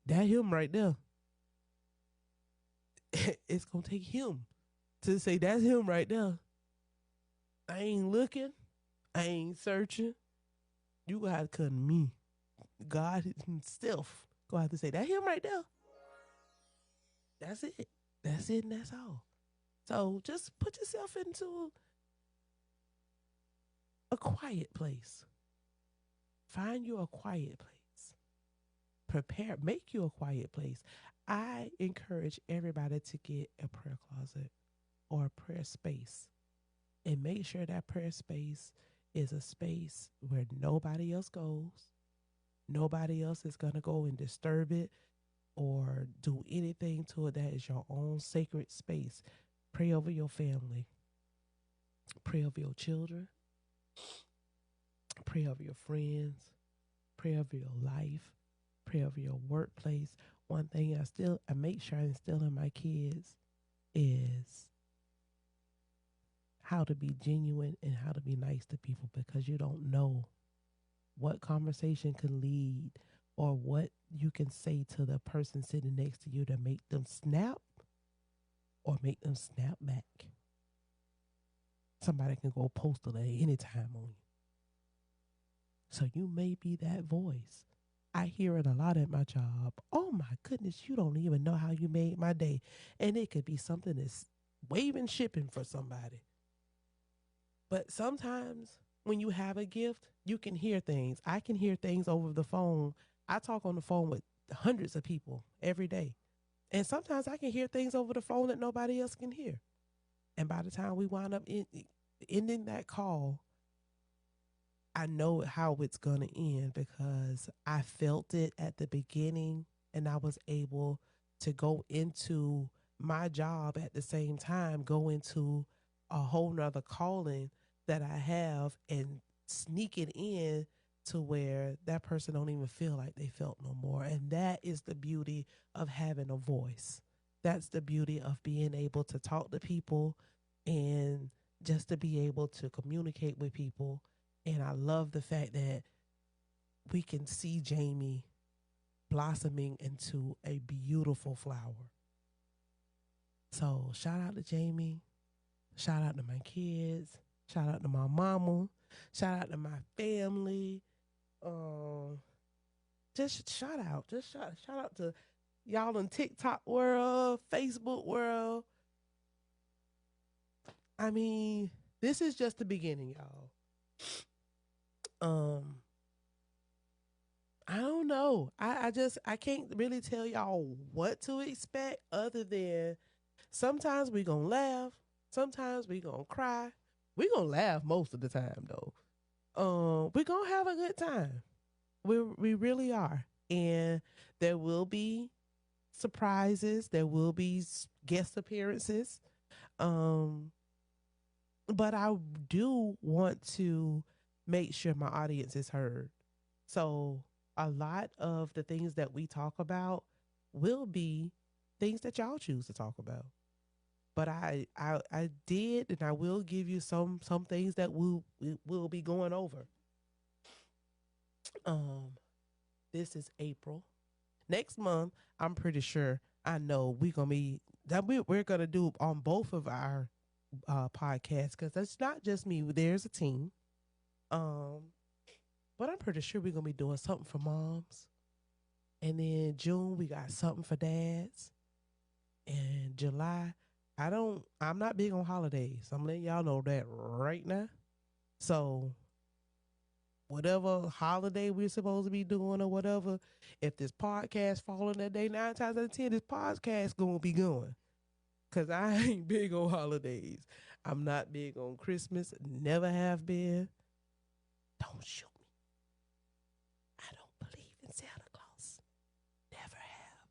that him right there, it's gonna take him to say that's him right there. I ain't looking. I ain't searching. You gonna have to come to me. God himself gonna have to say that him right there. That's it. That's it and that's all. So just put yourself into a quiet place. Find you a quiet place. Make you a quiet place. I encourage everybody to get a prayer closet or a prayer space and make sure that prayer space is a space where nobody else goes. Nobody else is going to go and disturb it or do anything to it. That is your own sacred space. Pray over your family. Pray over your children. Pray over your friends. Pray over your life. Pray over your workplace. One thing I make sure I instill in my kids is how to be genuine and how to be nice to people, because you don't know what conversation can lead or what you can say to the person sitting next to you to make them snap or make them snap back. Somebody can go postal at any time on you. So you may be that voice. I hear it a lot at my job. Oh my goodness, you don't even know how you made my day. And it could be something that's waving shipping for somebody. But sometimes when you have a gift, you can hear things. I can hear things over the phone. I talk on the phone with hundreds of people every day. And sometimes I can hear things over the phone that nobody else can hear. And by the time we wind up ending that call, I know how it's going to end because I felt it at the beginning and I was able to go into my job at the same time, go into a whole nother calling that I have and sneak it in to where that person don't even feel like they felt no more. And that is the beauty of having a voice. That's the beauty of being able to talk to people and just to be able to communicate with people. And I love the fact that we can see Jamie blossoming into a beautiful flower. So shout out to Jamie. Shout out to my kids. Shout out to my mama. Shout out to my family. Just shout out. Shout out to y'all in TikTok world, Facebook world. I mean, this is just the beginning, y'all. I don't know. I can't really tell y'all what to expect other than sometimes we gonna laugh, sometimes we gonna cry. We gonna laugh most of the time though. We gonna have a good time. We really are. And there will be surprises, there will be guest appearances. Um but I do want to make sure my audience is heard. So a lot of the things that we talk about will be things that y'all choose to talk about. But I did and I will give you some things that we will be going over. Um this is April. Next month, I'm pretty sure I know we're gonna be that we're gonna do on both of our podcasts because it's not just me. There's a team. Um, but I'm pretty sure we're gonna be doing something for moms. And then June we got something for dads. And July, I'm not big on holidays. I'm letting y'all know that right now. So whatever holiday we're supposed to be doing or whatever, if this podcast fall on that day, 9 times out of 10, this podcast gonna be going. Cause I ain't big on holidays. I'm not big on Christmas. Never have been. Don't shoot me. I don't believe in Santa Claus. Never have.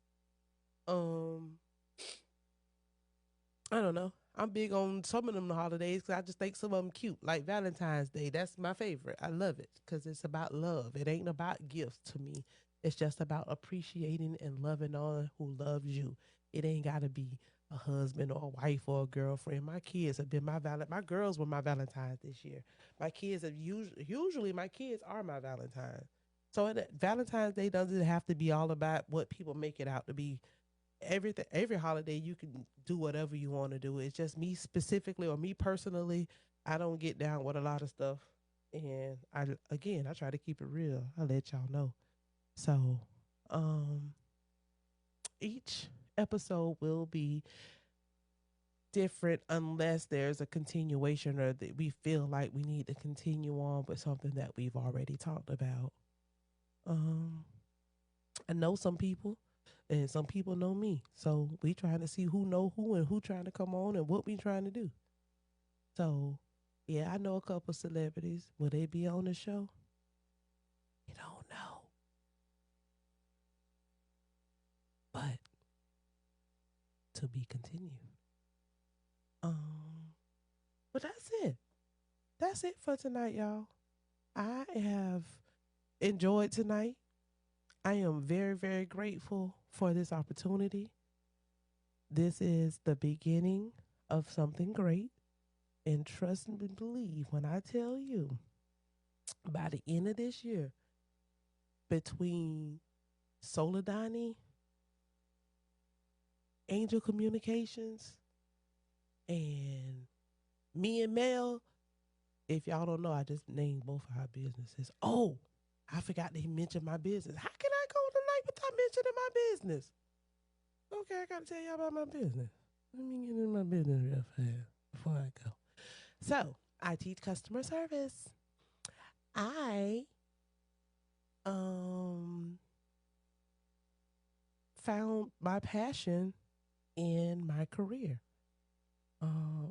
I don't know. I'm big on some of them holidays because I just think some of them cute. Like Valentine's Day, that's my favorite. I love it because it's about love. It ain't about gifts to me. It's just about appreciating and loving on who loves you. It ain't got to be a husband or a wife or a girlfriend. My kids have been my girls were my Valentines this year. My kids have usually my kids are my Valentines. So Valentine's Day doesn't have to be all about what people make it out to be. Every holiday you can do whatever you want to do. It's just me specifically or me personally, I don't get down with a lot of stuff. And I try to keep it real. I let y'all know. So um each episode will be different unless there's a continuation or that we feel like we need to continue on with something that we've already talked about. um I know some people and some people know me. So we trying to see who know who and who trying to come on and what we trying to do. So yeah, I know a couple celebrities. Will they be on the show? You don't know. But to be continued. Um but that's it. That's it for tonight, y'all. I have enjoyed tonight. I am very, very grateful for this opportunity. This is the beginning of something great. And trust and believe when I tell you, by the end of this year, between Soladani, Angel Communications, and me and Mel, if y'all don't know, I just named both of our businesses. Oh, I forgot to mention my business. How can I go tonight without mentioning my business? Okay, I gotta tell y'all about my business. Let me get in my business real fast before I go. So, I teach customer service. I um found my passion in my career.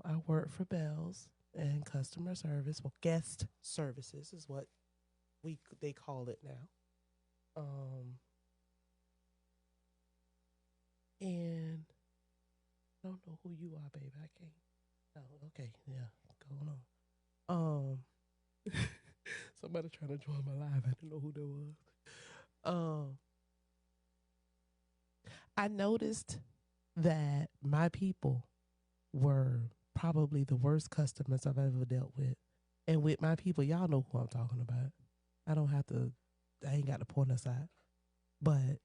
I work for Bells and customer service. Well, guest services is what they call it now. Um, and I don't know who you are, baby. I can't. Oh, okay, yeah, going on. Somebody trying to join my live. I didn't know who that was. Um, I noticed that my people were probably the worst customers I've ever dealt with. And with my people, y'all know who I'm talking about. I don't have to, I ain't got to point us out. But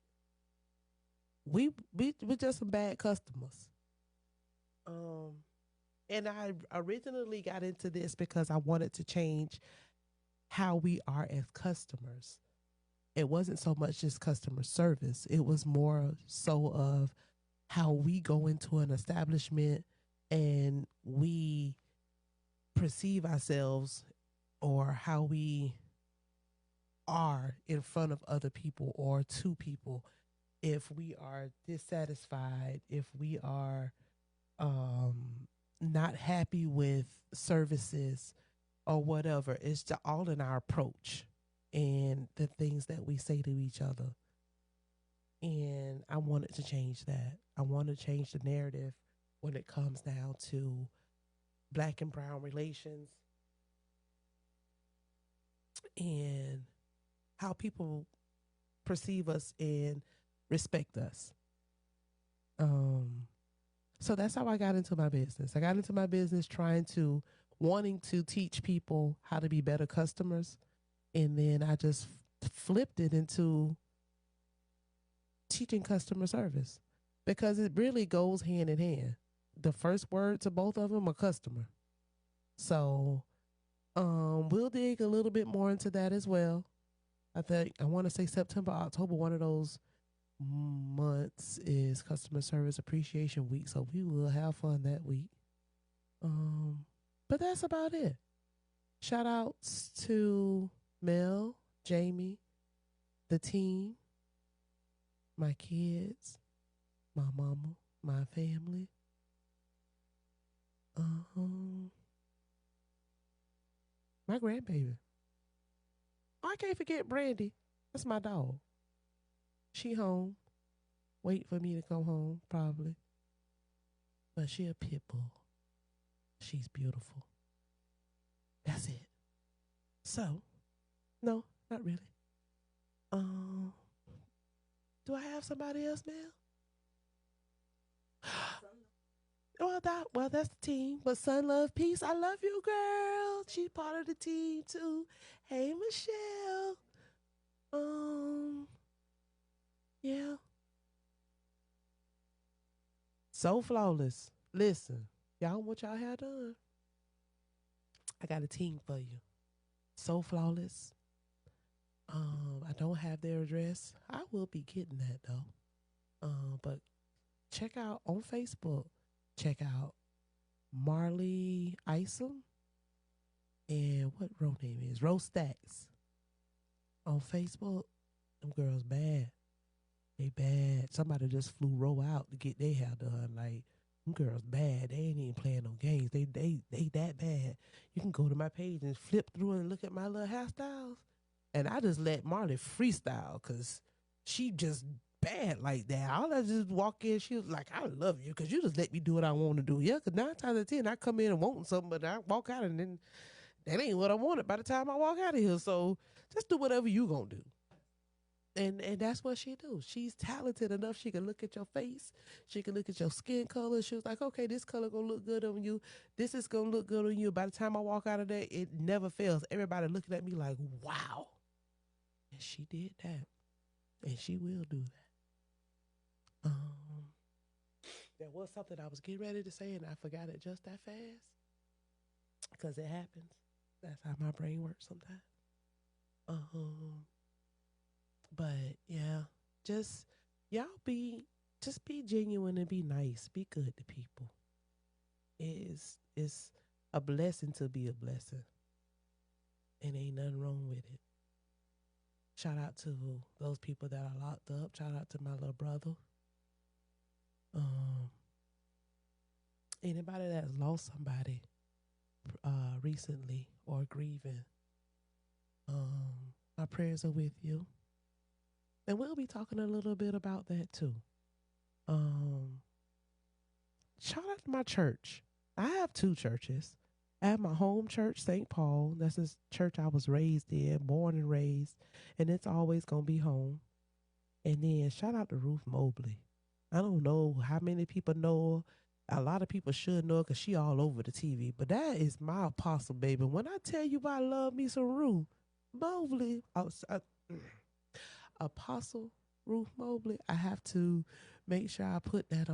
we just some bad customers. Um, and I originally got into this because I wanted to change how we are as customers. It wasn't so much just customer service. It was more so of how we go into an establishment and we perceive ourselves or how we are in front of other people or to people if we are dissatisfied, if we are not happy with services or whatever. It's just all in our approach and the things that we say to each other. And I wanted to change that. I want to change the narrative when it comes down to black and brown relations and how people perceive us and respect us. Um, so that's how I got into my business. I got into my business wanting to teach people how to be better customers. And then I just flipped it into teaching customer service because it really goes hand in hand. The first word to both of them are customer. So we'll dig a little bit more into that as well. I think I want to say September, October, one of those months is Customer Service Appreciation Week. So we will have fun that week. Um, but that's about it. Shout outs to Mel, Jamie, the team, my kids, my mama, my family. Um, my grandbaby. Oh, I can't forget Brandy. That's my dog. She home. Wait for me to come home, probably. But she a pit bull. She's beautiful. That's it. So, no, not really. Um, do I have somebody else now? That's the team. But Sun Love Peace, I love you, girl. She's part of the team too. Hey, Michelle. Um, yeah. So flawless. Listen, y'all, what y'all have done? I got a team for you. So flawless. I don't have their address. I will be getting that though. But check out on Facebook. Check out Marley Isom and what road name is Rose Stacks on Facebook. Them girls bad. They bad. Somebody just flew Ro out to get their hair done. Like them girls bad. They ain't even playing no games. They that bad. You can go to my page and flip through and look at my little hairstyles. And I just let Marley freestyle because she just bad like that. All I just walk in, she was like, I love you because you just let me do what I want to do. Yeah, because 9 times out of 10, I come in and wanting something, but I walk out and then that ain't what I wanted by the time I walk out of here. So just do whatever you gonna do. And that's what she do. She's talented enough. She can look at your face. She can look at your skin color. She was like, okay, this color gonna look good on you. This is gonna look good on you. By the time I walk out of there, it never fails. Everybody looking at me like, wow. And she did that. And she will do that. There was something I was getting ready to say and I forgot it just that fast. Because it happens. That's how my brain works sometimes. Um, but yeah, just y'all be genuine and be nice. Be good to people. It's a blessing to be a blessing. And ain't nothing wrong with it. Shout out to those people that are locked up. Shout out to my little brother. Um, anybody that's lost somebody recently or grieving, my prayers are with you. And we'll be talking a little bit about that too. Um, shout out to my church. I have two churches. I have my home church, St. Paul. That's the church I was raised in, born and raised, and it's always gonna be home. And then shout out to Ruth Mobley. I don't know how many people know her. A lot of people should know because she all over the TV. But that is my apostle, baby. When I tell you I love me some Ruth Mobley, Apostle Ruth Mobley, I have to make sure I put that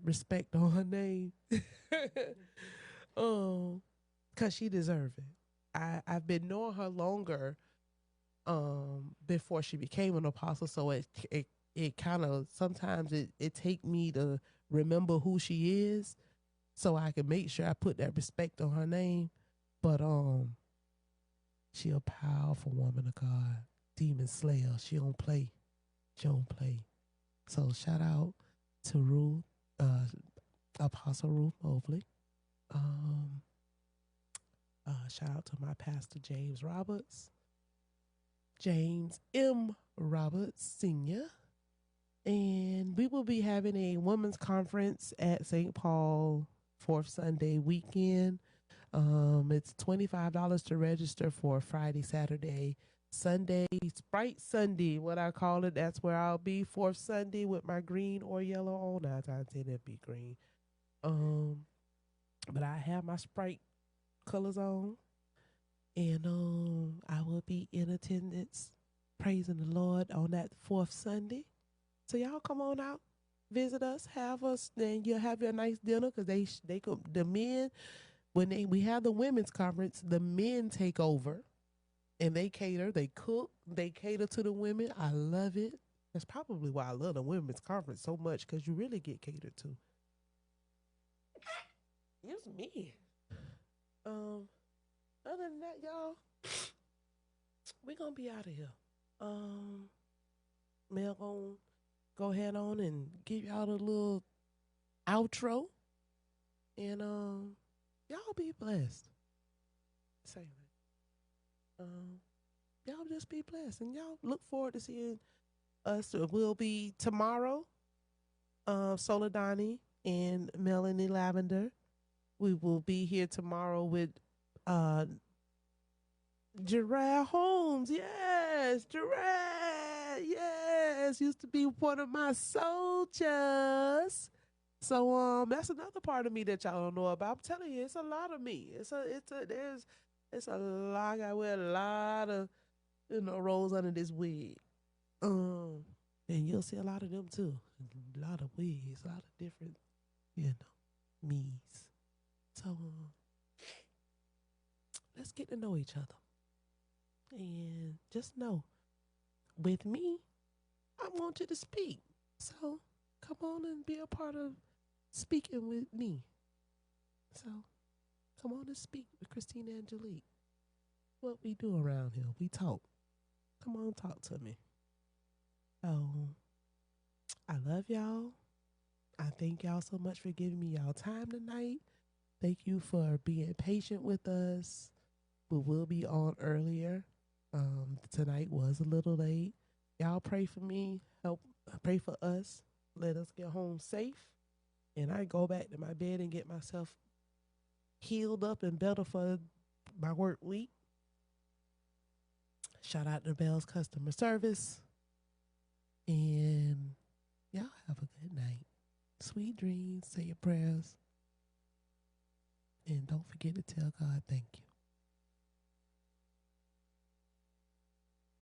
respect on her name. um, cause she deserve it. I've been knowing her longer before she became an apostle, so it kind of sometimes it take me to remember who she is so I can make sure I put that respect on her name. But she a powerful woman of God, demon slayer. She don't play. She don't play. So shout out to Ruth, Apostle Ruth Mobley. Um, shout out to my pastor James Roberts, James M. Roberts Sr. And we will be having a women's conference at St. Paul fourth Sunday weekend. It's $25 to register for Friday, Saturday, Sunday, Sprite Sunday, what I call it. That's where I'll be fourth Sunday with my green or yellow on. 9 times 10 it'll be green. But I have my Sprite colors on, and I will be in attendance praising the Lord on that fourth Sunday. So y'all come on out, visit us, have us, then you'll have your nice dinner because they could the men when we have the women's conference, the men take over and they cater, they cook, they cater to the women. I love it. That's probably why I love the women's conference so much because you really get catered to. Excuse me. Um, Other than that, y'all, we gonna be out of here. Um, Mel gonna go ahead on and give y'all a little outro, and y'all be blessed. Say that. Y'all just be blessed, and y'all look forward to seeing us. Will be tomorrow. Soledani and Melanie Lavender. We will be here tomorrow with uh Gerard Holmes. Yes, Gerard. Yes, used to be one of my soldiers. So that's another part of me that y'all don't know about. I'm telling you, it's a lot of me. It's a lot. I wear a lot of roles under this wig. And you'll see a lot of them too. A lot of wigs, a lot of different, me's. So let's get to know each other. And just know, with me, I want you to speak. So come on and be a part of speaking with me. So come on and speak with Christina and Angelique. What we do around here, we talk. Come on, talk to me. So I love y'all. I thank y'all so much for giving me y'all time tonight. Thank you for being patient with us. We will be on earlier. Tonight was a little late. Y'all pray for me. Help pray for us. Let us get home safe. And I go back to my bed and get myself healed up and better for my work week. Shout out to Bell's customer service. And y'all have a good night. Sweet dreams. Say your prayers. And don't forget to tell God thank you.